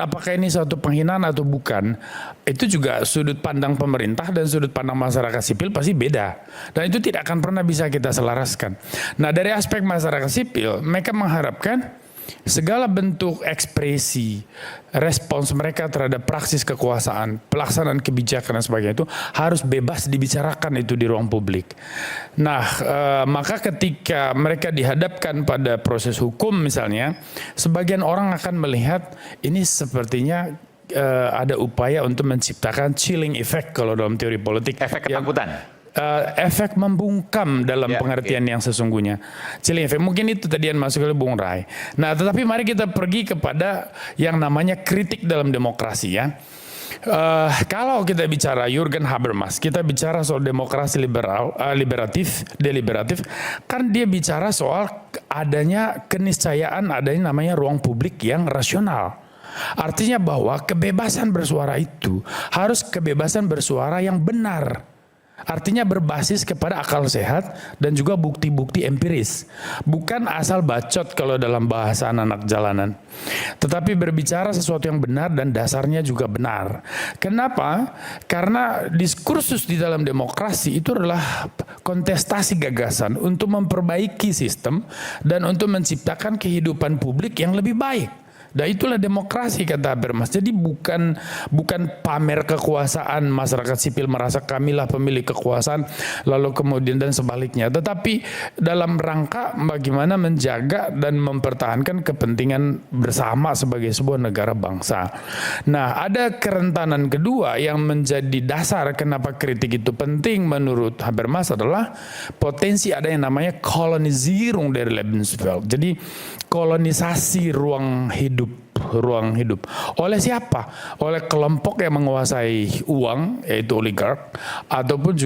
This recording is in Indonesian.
Apakah ini suatu penghinaan atau bukan, itu juga sudut pandang pemerintah dan sudut pandang masyarakat sipil pasti beda. Dan itu tidak akan pernah bisa kita selaraskan. Nah, dari aspek masyarakat sipil, mereka mengharapkan segala bentuk ekspresi, respons mereka terhadap praksis kekuasaan, pelaksanaan kebijakan dan sebagainya itu harus bebas dibicarakan itu di ruang publik. Nah, maka ketika mereka dihadapkan pada proses hukum misalnya, sebagian orang akan melihat ini sepertinya ada upaya untuk menciptakan chilling effect kalau dalam teori politik. Efek ketakutan. Efek membungkam dalam pengertian yang sesungguhnya. Chilling effect, mungkin itu tadi yang masuk oleh Bung Rai. Nah, tetapi mari kita pergi kepada yang namanya kritik dalam demokrasi ya. Kalau kita bicara Jürgen Habermas, kita bicara soal demokrasi deliberatif, kan dia bicara soal adanya keniscayaan, adanya namanya ruang publik yang rasional. Artinya bahwa kebebasan bersuara itu harus kebebasan bersuara yang benar. Artinya berbasis kepada akal sehat dan juga bukti-bukti empiris. Bukan asal bacot kalau dalam bahasa anak jalanan. Tetapi berbicara sesuatu yang benar dan dasarnya juga benar. Kenapa? Karena diskursus di dalam demokrasi itu adalah kontestasi gagasan untuk memperbaiki sistem dan untuk menciptakan kehidupan publik yang lebih baik. Dan itulah demokrasi kata Habermas. Jadi bukan pamer kekuasaan, masyarakat sipil merasa kamilah pemilik kekuasaan lalu kemudian dan sebaliknya. Tetapi dalam rangka bagaimana menjaga dan mempertahankan kepentingan bersama sebagai sebuah negara bangsa. Nah, ada kerentanan kedua yang menjadi dasar kenapa kritik itu penting menurut Habermas adalah potensi ada yang namanya Kolonisierung dari Lebenswelt. Jadi kolonisasi ruang hidup. Oleh siapa? Oleh kelompok yang menguasai uang, yaitu oligark, ataupun juga